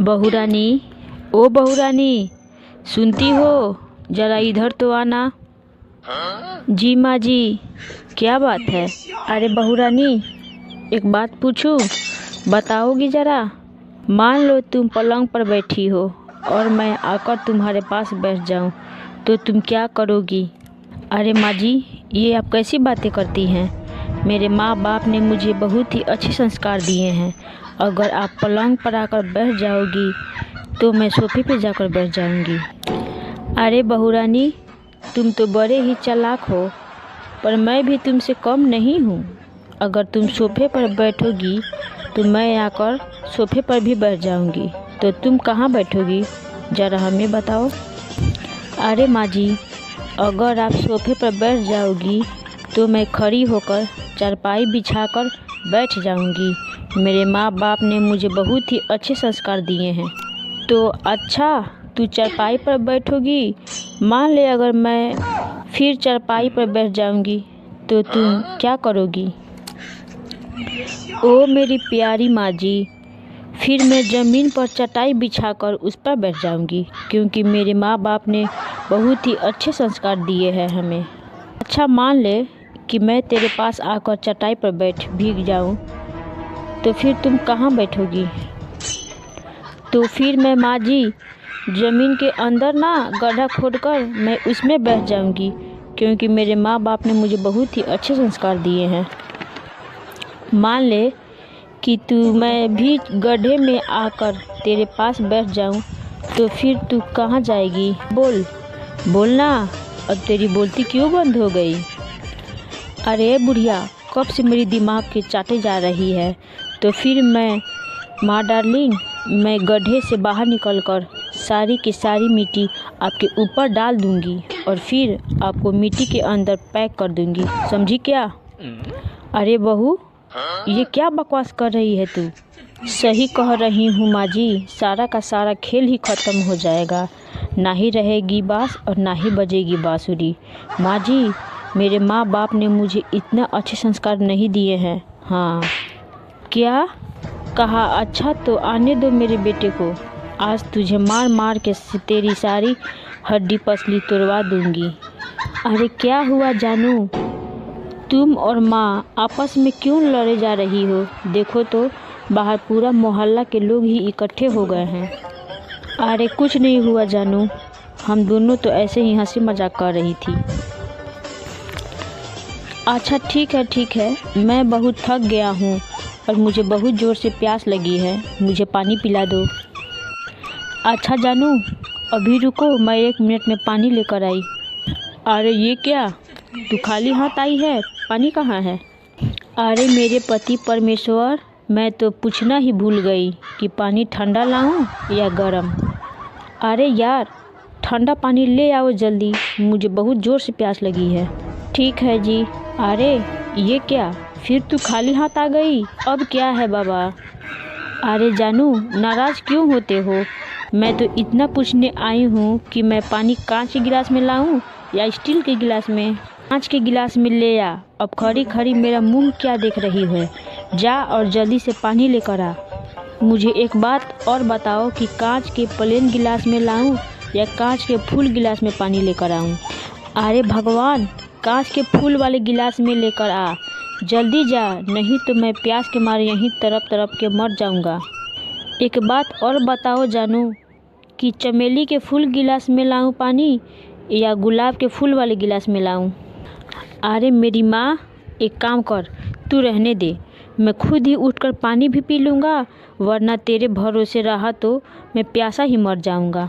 बहू रानी, ओ बहू रानी, सुनती हो? जरा इधर तो आना। जी माँ जी, क्या बात है? अरे बहू रानी, एक बात पूछूं, बताओगी जरा? मान लो तुम पलंग पर बैठी हो और मैं आकर तुम्हारे पास बैठ जाऊं, तो तुम क्या करोगी? अरे माँ जी, ये आप कैसी बातें करती हैं? मेरे माँ बाप ने मुझे बहुत ही अच्छे संस्कार दिए हैं। अगर आप पलंग पर आकर बैठ जाओगी तो मैं सोफे पे जाकर बैठ जाऊंगी। अरे बहू रानी, तुम तो बड़े ही चालाक हो, पर मैं भी तुमसे कम नहीं हूँ। अगर तुम सोफे पर बैठोगी तो मैं आकर सोफे पर भी बैठ जाऊंगी, तो तुम कहाँ बैठोगी? ज़रा हमें बताओ। अरे माँ जी, अगर आप सोफे पर बैठ जाओगी तो मैं खड़ी होकर चारपाई बिछाकर बैठ जाऊंगी। मेरे माँ बाप ने मुझे बहुत ही अच्छे संस्कार दिए हैं। तो अच्छा, तू चारपाई पर बैठोगी। मान ले अगर मैं फिर चारपाई पर बैठ जाऊंगी तो तुम क्या करोगी? ओ मेरी प्यारी माँ जी, फिर मैं ज़मीन पर चटाई बिछाकर उस पर बैठ जाऊंगी, क्योंकि मेरे माँ बाप ने बहुत ही अच्छे संस्कार दिए हैं हमें। अच्छा, मान ले कि मैं तेरे पास आकर चटाई पर बैठ भीग जाऊं, तो फिर तुम कहाँ बैठोगी? तो फिर मैं माँ जी ज़मीन के अंदर ना गड्ढा खोदकर मैं उसमें बैठ जाऊंगी, क्योंकि मेरे माँ बाप ने मुझे बहुत ही अच्छे संस्कार दिए हैं। मान ले कि मैं भी गड्ढे में आकर तेरे पास बैठ जाऊं, तो फिर तू कहाँ जाएगी? बोलना। अब तेरी बोलती क्यों बंद हो गई? अरे बुढ़िया, कब से मेरी दिमाग की चाटे जा रही है। तो फिर माँ डार्लिंग, मैं गड्ढे से बाहर निकलकर सारी की सारी मिट्टी आपके ऊपर डाल दूंगी और फिर आपको मिट्टी के अंदर पैक कर दूंगी, समझी क्या? अरे बहू, ये क्या बकवास कर रही है तू? सही कह रही हूँ माँ जी, सारा का सारा खेल ही खत्म हो जाएगा। ना ही रहेगी बाँस और ना ही बजेगी बाँसुरी। माँ जी, मेरे माँ बाप ने मुझे इतना अच्छे संस्कार नहीं दिए हैं। हाँ, क्या कहा? अच्छा, तो आने दो मेरे बेटे को। आज तुझे मार मार के तेरी सारी हड्डी पसली तोड़वा दूंगी। अरे क्या हुआ जानू? तुम और माँ आपस में क्यों लड़े जा रही हो? देखो तो बाहर पूरा मोहल्ला के लोग ही इकट्ठे हो गए हैं। अरे कुछ नहीं हुआ जानू, हम दोनों तो ऐसे ही हंसी मजाक कर रही थी। अच्छा ठीक है, मैं बहुत थक गया हूँ और मुझे बहुत ज़ोर से प्यास लगी है, मुझे पानी पिला दो। अच्छा जानू, अभी रुको, मैं 1 मिनट में पानी लेकर आई। अरे ये क्या, तू खाली हाथ आई है? पानी कहाँ है? अरे मेरे पति परमेश्वर, मैं तो पूछना ही भूल गई कि पानी ठंडा लाऊं या गरम। अरे यार, ठंडा पानी ले आओ जल्दी, मुझे बहुत ज़ोर से प्यास लगी है। ठीक है जी। अरे ये क्या, फिर तू खाली हाथ आ गई? अब क्या है बाबा? अरे जानू, नाराज़ क्यों होते हो? मैं तो इतना पूछने आई हूँ कि मैं पानी कांच के गिलास में लाऊं या स्टील के गिलास में? कांच के गिलास में ले आ। अब खड़ी खड़ी मेरा मुंह क्या देख रही है? जा और जल्दी से पानी लेकर आ। मुझे एक बात और बताओ कि कांच के प्लेन गिलास में लाऊं या कांच के फुल गिलास में पानी लेकर आऊं? अरे भगवान, कांच के फूल वाले गिलास में लेकर आ, जल्दी जा, नहीं तो मैं प्यास के मारे यहीं तड़प तड़प के मर जाऊंगा। एक बात और बताओ जानू, कि चमेली के फूल गिलास में लाऊं पानी या गुलाब के फूल वाले गिलास में लाऊं? अरे मेरी माँ, एक काम कर, तू रहने दे, मैं खुद ही उठकर पानी भी पी लूँगा, वरना तेरे भरोसे रहा तो मैं प्यासा ही मर जाऊंगा।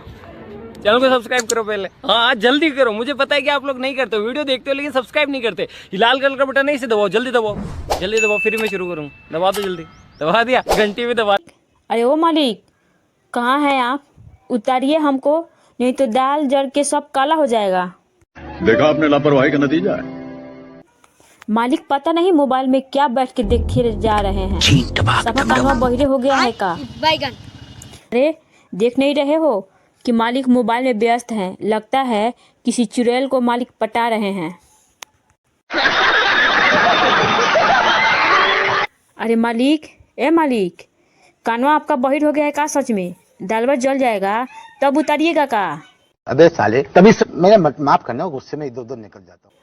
चैनल को सब्सक्राइब करो पहले। हाँ जल्दी करो, मुझे पता है कि आप लोग नहीं करते, वीडियो देखते हो लेकिन सब्सक्राइब नहीं करते। ये लाल कलर का बटन है, इसे दबाओ, जल्दी दबाओ, फिर मैं शुरू करूँ। दबा दो जल्दी, दबा दिया, घंटी में दबा। अरे ओ मालिक, कहाँ हैं आप? उतारिए हमको, नहीं तो दाल जल के सब काला हो जाएगा। देखा आपने लापरवाही का नतीजा है। मालिक, पता नहीं मोबाइल में क्या बैठ के देखे जा रहे हैं। सफा कानवा बहिरे हो गया है का? अरे देख नहीं रहे हो कि मालिक मोबाइल में व्यस्त हैं? लगता है किसी चुड़ैल को मालिक पटा रहे हैं। अरे मालिक, ए मालिक, कानवा आपका बहिर हो गया है का? सच में दाल भात जल जाएगा तब उतारिएगा का। अबे साले तभी मेरा माफ करना, गुस्से में इधर उधर निकल जाता हूँ।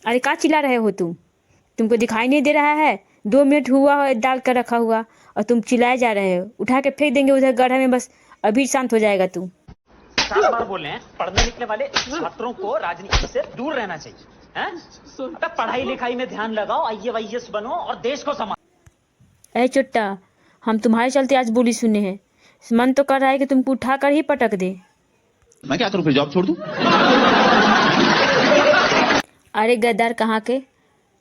अरे क्या चिल्ला रहे हो तुमको दिखाई नहीं दे रहा है? 2 मिनट हुआ है डाल कर रखा हुआ और तुम चिल्लाए जा रहे हो। उठा के फेंक देंगे उधर गड्ढे में, बस अभी शांत हो जाएगा तू। 7 बार बोले हैं पढ़ने लिखने वाले छात्रों को राजनीति से दूर रहना चाहिए, हैं? अबे पढ़ाई लिखाई में ध्यान लगाओ, IAS बनो और देश को संभालो। ए चुट्टा, हम तुम्हारे चलते आज बोली सुने हैं। मन तो कर रहा है कि तुमको उठा कर ही पटक दे। मैं क्या करूं, फिर जॉब छोड़ दूं? अरे गद्दार कहाँ के,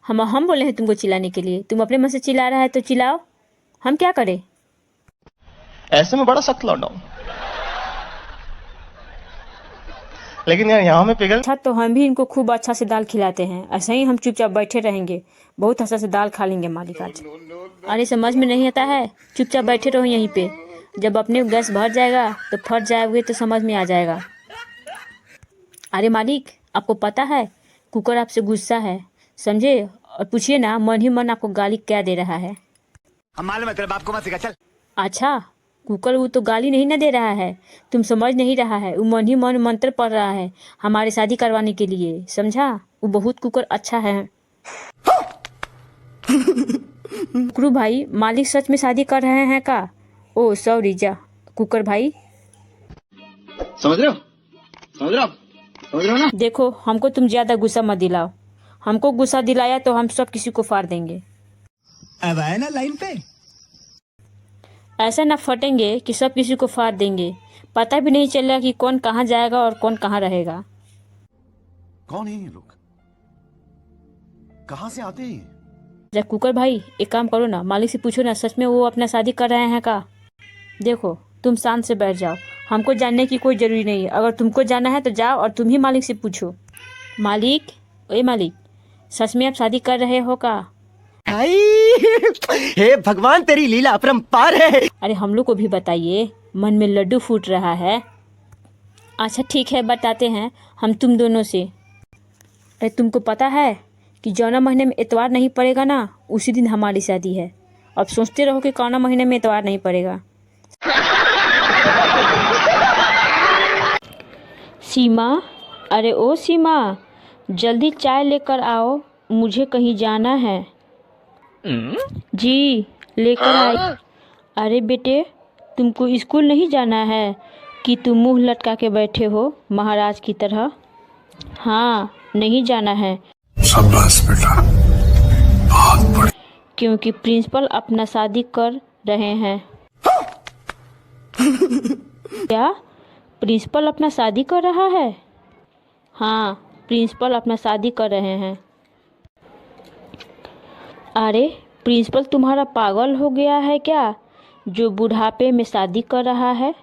हम बोले हैं तुमको चिल्लाने के लिए। तुम अपने मन से चिल्ला रहा है तो चिल्लाओ, हम क्या करें? ऐसे में बड़ा सख्त लौटा हूं, लेकिन यार यहाँ में पिघल। अच्छा तो हम भी इनको खूब अच्छा से दाल खिलाते हैं, ऐसे ही हम चुपचाप बैठे रहेंगे, बहुत अच्छा से दाल खा लेंगे मालिक आज। अरे समझ में नहीं आता है, चुपचाप बैठे रहो यहीं पे। जब अपने गैस भर जाएगा तो फट जाओगे तो समझ में आ जाएगा। अरे मालिक, आपको पता है कुकर आपसे गुस्सा है, समझे? और पूछिए ना मन ही मन आपको गाली क्या दे रहा है। हम मालूम है तेरे बाप को मत सिखा, चल। अच्छा कुकर वो तो गाली नहीं ना दे रहा है, तुम समझ नहीं रहा है। वो मन ही मन मंत्र पढ़ रहा है हमारे शादी करवाने के लिए, समझा? वो बहुत कुकर अच्छा है। कुकरू भाई, मालिक सच में शादी कर रहे हैं का? ओ सॉरी जा कुकर भाई। समझ रहे हो, समझ रहे हो, समझ रहे हो ना? देखो हमको तुम ज्यादा गुस्सा मत दिलाओ, हमको गुस्सा दिलाया तो हम सब किसी को फाड़ देंगे। अब आए ना लाइन पे। ऐसा ना फटेंगे कि सब किसी को फाड़ देंगे, पता भी नहीं चलेगा कि कौन कहाँ जाएगा और कौन कहाँ रहेगा। कौन है ये लोग, कहाँ से आते हैं? जब कुकर भाई एक काम करो ना, मालिक से पूछो ना सच में वो अपना शादी कर रहे हैं का। देखो तुम शांत से बैठ जाओ, हमको जानने की कोई जरूरी नहीं है। अगर तुमको जानना है तो जाओ और तुम ही मालिक से पूछो। मालिक, ओए मालिक, सच में आप शादी कर रहे हो का? हे भगवान तेरी लीला अपरंपार है। अरे हम लोग को भी बताइए, मन में लड्डू फूट रहा है। अच्छा ठीक है बताते हैं हम तुम दोनों से। अरे तुमको पता है कि जौना महीने में इतवार नहीं पड़ेगा ना, उसी दिन हमारी शादी है। अब सोचते रहो कि कौना महीने में इतवार नहीं पड़ेगा। सीमा, अरे ओ सीमा, जल्दी चाय लेकर आओ, मुझे कहीं जाना है। जी लेकर आई। अरे बेटे, तुमको स्कूल नहीं जाना है कि तुम मुंह लटका के बैठे हो महाराज की तरह? हाँ नहीं जाना है। शाबाश बेटा, बहुत बढ़िया। क्योंकि प्रिंसिपल अपना शादी कर रहे हैं। क्या प्रिंसिपल अपना शादी कर रहा है? हाँ प्रिंसिपल अपना शादी कर रहे हैं। अरे प्रिंसिपल तुम्हारा पागल हो गया है क्या, जो बुढ़ापे में शादी कर रहा है?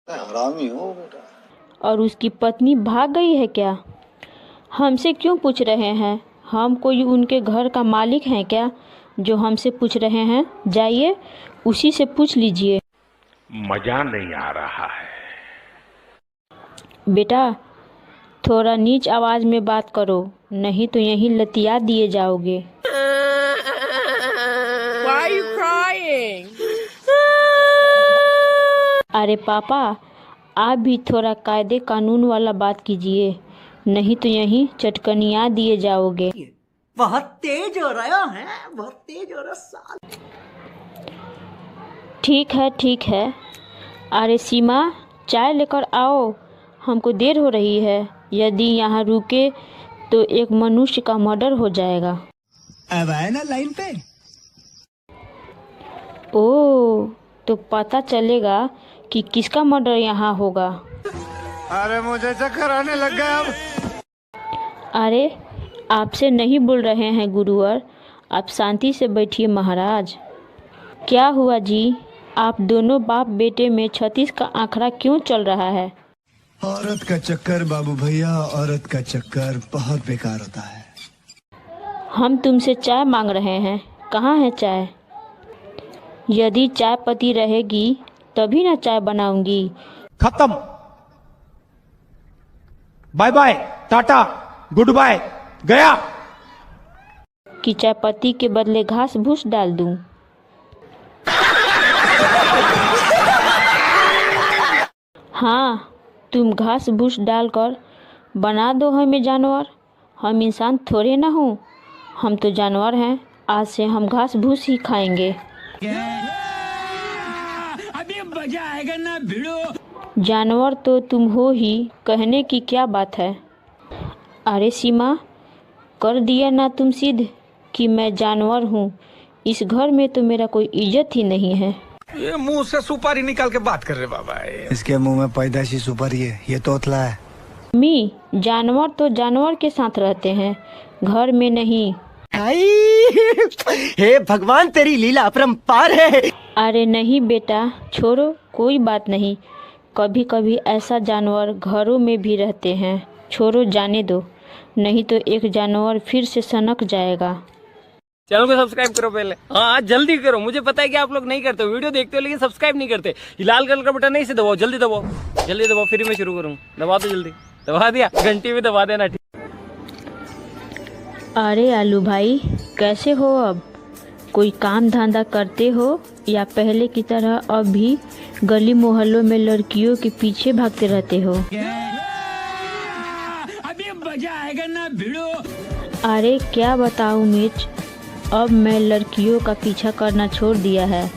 हरामी हो बेटा। और उसकी पत्नी भाग गई है क्या? हमसे क्यों पूछ रहे हैं? हम कोई उनके घर का मालिक हैं क्या जो हमसे पूछ रहे हैं? जाइए उसी से पूछ लीजिए। मजा नहीं आ रहा है। बेटा थोड़ा नीच आवाज में बात करो, नहीं तो यहीं लतिया दिए जाओगे। Why are you crying? अरे पापा, आप भी थोड़ा कायदे कानून वाला बात कीजिए, नहीं तो यहीं चटकनिया दिए जाओगे। बहुत तेज हो रहा है, बहुत तेज हो रहा। ठीक है। अरे सीमा, चाय लेकर आओ, हमको देर हो रही है। यदि यहाँ रुके तो एक मनुष्य का मर्डर हो जाएगा। अब आए ना लाइन पे। ओ, तो पता चलेगा कि किसका मर्डर यहाँ होगा। अरे मुझे चक्कर आने लग गया अब। अरे आपसे नहीं बोल रहे हैं गुरुवर, आप शांति से बैठिए महाराज। क्या हुआ जी, आप दोनों बाप बेटे में 36 का आंकड़ा क्यों चल रहा है? औरत का चक्कर बाबू भैया, औरत का चक्कर बहुत बेकार होता है। हम तुमसे चाय मांग रहे हैं, कहाँ है चाय? यदि चाय पत्ती रहेगी तभी ना चाय बनाऊंगी। खत्म, bye bye, tata, goodbye, गया। कि चाय पत्ती के बदले घास भूस डाल दूं? हाँ, तुम घास भूस डालकर बना दो हमें जानवर। हम इंसान थोड़े ना हूँ, हम तो जानवर हैं। आज से हम घास भूस ही खाएंगे। अभी मजा आएगा ना भिड़ो। जानवर तो तुम हो ही, कहने की क्या बात है। अरे सीमा, कर दिया ना तुम सिद्ध कि मैं जानवर हूँ। इस घर में तो मेरा कोई इज्जत ही नहीं है। ये मुंह से सुपारी निकाल के बात कर रहे बाबा। इसके मुंह में पैदाशी सुपारी है, ये तोतला है। मी, जानवर तो जानवर के साथ रहते हैं, घर में नहीं। हे भगवान, तेरी लीला अपरंपार है। अरे नहीं बेटा, छोड़ो, कोई बात नहीं। कभी कभी ऐसा जानवर घरों में भी रहते हैं। छोड़ो, जाने दो, नहीं तो एक जानवर फिर से सनक जाएगा। चैनल को सब्सक्राइब करो पहले। हाँ जल्दी करो, मुझे पता है कि आप लोग नहीं करते, वीडियो देखते हो लेकिन सब्सक्राइब नहीं करते। ये लाल कलर का बटन नहीं से दबाओ, जल्दी दबाओ, जल्दी दबाओ, फिर मैं शुरू करूँ। दबा दो जल्दी, दबा दिया, घंटी भी दबा देना। ठीक। अरे आलू भाई, कैसे हो अब? कोई काम धंधा करते हो या पहले की तरह अब भी गली मोहल्लों में लड़कियों के पीछे भागते रहते हो? अभी मजा आएगा ना भिड़ो। अरे क्या बताऊं मिर्च, अब मैं लड़कियों का पीछा करना छोड़ दिया है।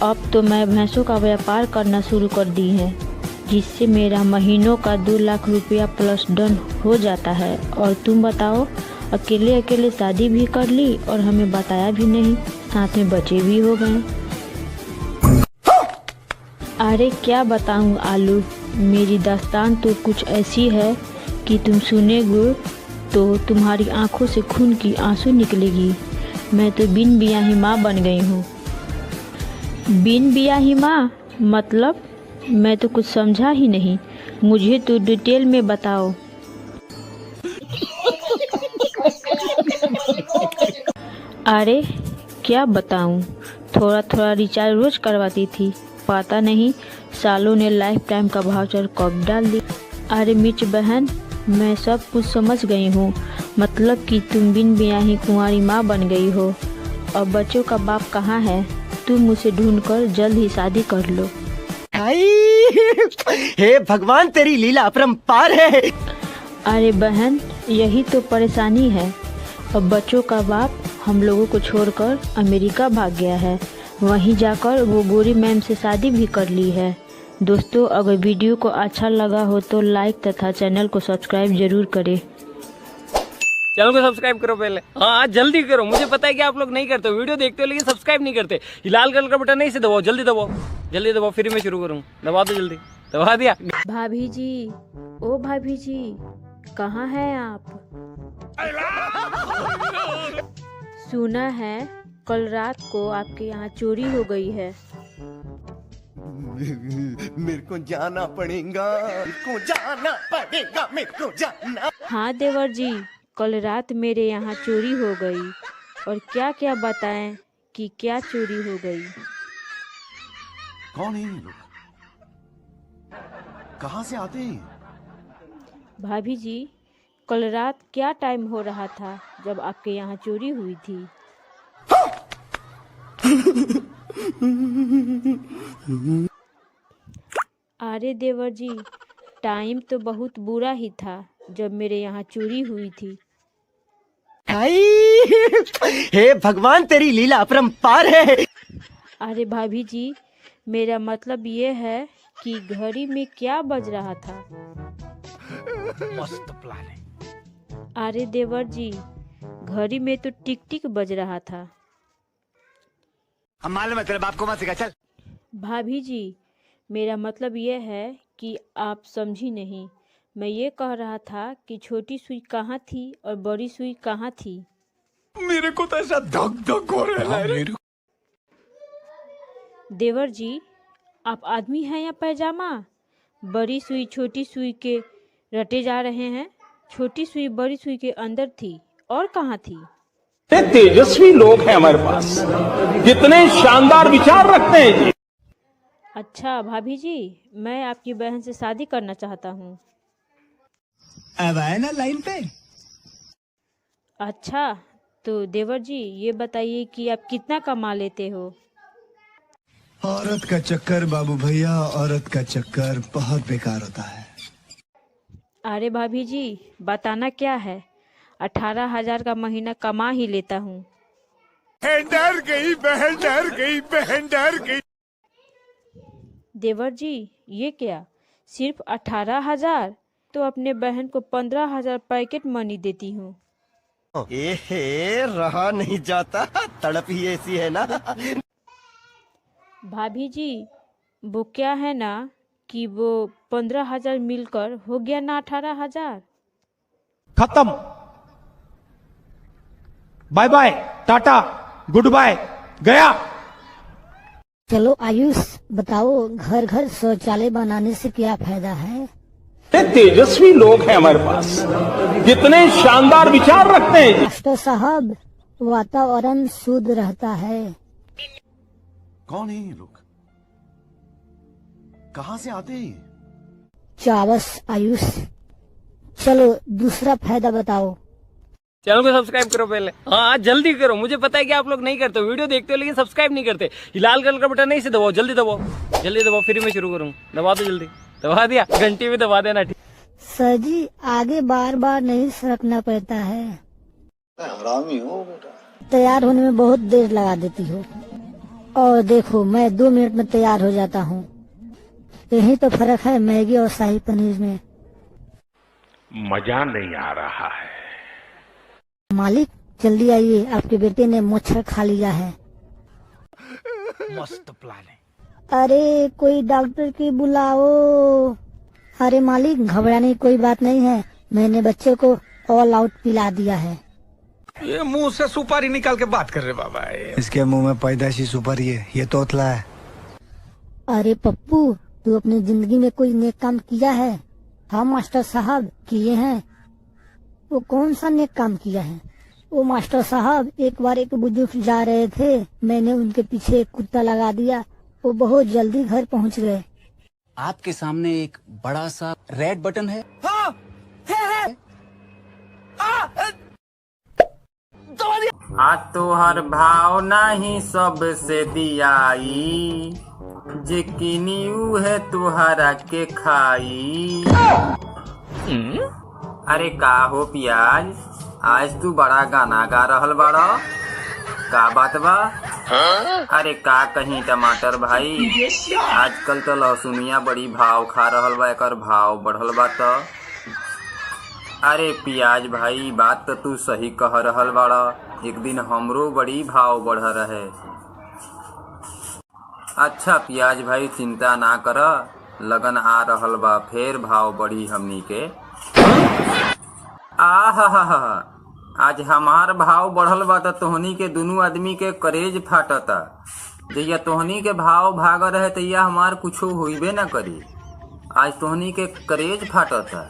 अब तो मैं भैंसों का व्यापार करना शुरू कर दी है, जिससे मेरा महीनों का 2 लाख रुपया प्लस डन हो जाता है। और तुम बताओ, अकेले अकेले शादी भी कर ली और हमें बताया भी नहीं, साथ में बच्चे भी हो गए। अरे क्या बताऊं आलू, मेरी दास्तान तो कुछ ऐसी है कि तुम सुनेगे तो तुम्हारी आंखों से खून की आंसू निकलेगी। मैं तो बिन बियाही माँ बन गई हूँ। बिन बियाही माँ मतलब? मैं तो कुछ समझा ही नहीं, मुझे तो डिटेल में बताओ। अरे क्या बताऊं, थोड़ा थोड़ा रिचार्ज रोज करवाती थी, पता नहीं सालों ने लाइफ टाइम का वाउचर कब डाल दी। अरे मिर्च बहन, मैं सब कुछ समझ गई हूँ। मतलब कि तुम बिन ब्याही कुंवारी माँ बन गई हो। अब बच्चों का बाप कहाँ है? तुम उसे ढूंढकर जल्द ही शादी कर लो। हे भगवान, तेरी लीला अपरंपार है। अरे बहन, यही तो परेशानी है। अब बच्चों का बाप हम लोगों को छोड़कर अमेरिका भाग गया है। वहीं जाकर वो गोरी मैम से शादी भी कर ली है। दोस्तों, अगर वीडियो को अच्छा लगा हो तो लाइक तथा चैनल को सब्सक्राइब जरूर करें। चैनल को सब्सक्राइब करो पहले। हाँ जल्दी करो, मुझे पता है कि आप लोग नहीं करते, वीडियो देखते हो लेकिन सब्सक्राइब नहीं करते। ये लाल कलर का बटन नहीं से दबाओ, जल्दी दबाओ, जल्दी दबाओ, फिर मैं शुरू करूँ। दबा दो जल्दी, दबा दिया। भाभी जी, ओ भाभी जी, कहाँ हैं आप? सुना है कल रात को आपके यहाँ चोरी हो गई है। मेरे को जाना पड़ेगा, मेरे को जाना। हाँ देवर जी, कल रात मेरे यहाँ चोरी हो गई। और क्या क्या बताएं कि क्या चोरी हो गई? कौन है ये लोग? कहाँ से आते हैं? भाभी जी, कल रात क्या टाइम हो रहा था जब आपके यहाँ चोरी हुई थी? अरे देवर जी, टाइम तो बहुत बुरा ही था जब मेरे यहाँ चोरी हुई थी। हे भगवान, तेरी लीला अपरंपार है। अरे भाभी जी, मेरा मतलब ये है कि घड़ी में क्या बज रहा था? मस्त प्लान है। अरे देवर जी, घड़ी में तो टिक टिक बज रहा था। हम मालूम है, तेरे बाप को मत सिखा, चल। भाभी जी, मेरा मतलब ये है कि आप समझी नहीं। मैं ये कह रहा था कि छोटी सुई कहाँ थी और बड़ी सुई कहाँ थी? मेरे को तो ऐसा धक धक हो रहा है। देवर जी, आप आदमी हैं या पैजामा? बड़ी सुई छोटी सुई के रटे जा रहे हैं। छोटी सुई बड़ी सुई के अंदर थी, और कहाँ थी? तेजस्वी लोग हैं हमारे पास, कितने शानदार विचार रखते हैं जी। अच्छा भाभी जी, मैं आपकी बहन से शादी करना चाहता हूँ। अब आए ना लाइन पे। अच्छा तो देवर जी, ये बताइए कि आप कितना कमा लेते हो? औरत का चक्कर बाबू भैया, औरत का चक्कर बहुत बेकार होता है। अरे भाभी जी, बताना क्या है, 18,000 का महीना कमा ही लेता हूँ। डर गई बहन, डर गई बहन, डर गई। देवर जी, ये क्या, सिर्फ 18,000? तो अपने बहन को 15,000 पैकेट मनी देती हूँ। रहा नहीं जाता, तड़प ही ऐसी है ना। भाभी जी, वो क्या है ना कि वो 15,000 मिलकर हो गया ना 18,000। खत्म, bye bye, tata, goodbye, गया। चलो आयुष, बताओ घर घर शौचालय बनाने से क्या फायदा है? तेजस्वी लोग हैं हमारे पास, कितने शानदार विचार रखते हैं। मास्टर साहब, वातावरण शुद्ध रहता है। कौन है ये लोग? कहां से आते हैं? चावस आयुष, चलो दूसरा फायदा बताओ। चैनल को सब्सक्राइब करो पहले। हाँ जल्दी करो, मुझे पता है कि आप लोग नहीं करते, वीडियो देखते हो लेकिन सब्सक्राइब नहीं करते। ये लाल कलर का बटन नहीं से दबाओ, जल्दी दबाओ, जल्दी दबाओ, फिर मैं शुरू करूँ। दबा दो जल्दी, दबा दिया, घंटी भी दबा देना। ठीक सर जी, आगे बार बार नहीं सरकना पड़ता है। हरामी हो बेटा। तैयार होने में बहुत देर लगा देती हो, और देखो मैं 2 मिनट में तैयार हो जाता हूँ। यही तो फर्क है मैगी और शाही पनीर में। मजा नहीं आ रहा है। मालिक जल्दी आइए, आपके बेटे ने मच्छर खा लिया है। मस्त प्लान है। अरे कोई डॉक्टर की बुलाओ। अरे मालिक, घबराने की कोई बात नहीं है, मैंने बच्चे को ऑल आउट पिला दिया है। ये मुंह से सुपारी निकाल के बात कर रहे बाबा। इसके मुंह में पैदाइशी सुपारी है, ये तोतला है। अरे पप्पू, तू अपनी जिंदगी में कोई नेक काम किया है? हाँ मास्टर साहब, किए हैं। वो कौन सा नेक काम किया है? वो मास्टर साहब, एक बार एक बुजुर्ग जा रहे थे, मैंने उनके पीछे एक कुत्ता लगा दिया, वो बहुत जल्दी घर पहुंच गए। आपके सामने एक बड़ा सा रेड बटन है। आज तो हर भाव नहीं सबसे दियाई, जे किनी है तुहरा के खाई। अरे का हो पियाज, आज तू बड़ा गाना गा रहल बाड़ा, का बात बा? अरे का कहीं टमाटर भाई, आजकल तो लहसुनिया बड़ी भाव खा रहल बा, एकर भाव बढ़ल बा। तो अरे पियाज भाई, बात तो तू सही कह रहल बाड़ा, एक दिन हमरो बड़ी भाव बढ़ रहे। अच्छा पियाज भाई, चिंता ना कर, लगन आ रहल बा, फिर भाव बढ़ी हमनी के। आहा, आज हमार भाव बढ़ल बा तो तोहनी के दोनों आदमी के करेज फाटता। जैया तोहनी के भाव भाग रहे तैया हमार कुछो होइबे ना करी। आज तोहनी के करेज फाटता।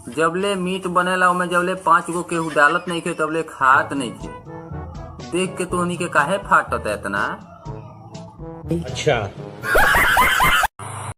जबले मीट बनेला उमे जबले 5 गो केहू डालत नहीं खे तबले खात नहीं खे। देख के तोहनी के काहे फाटता इतना? अच्छा।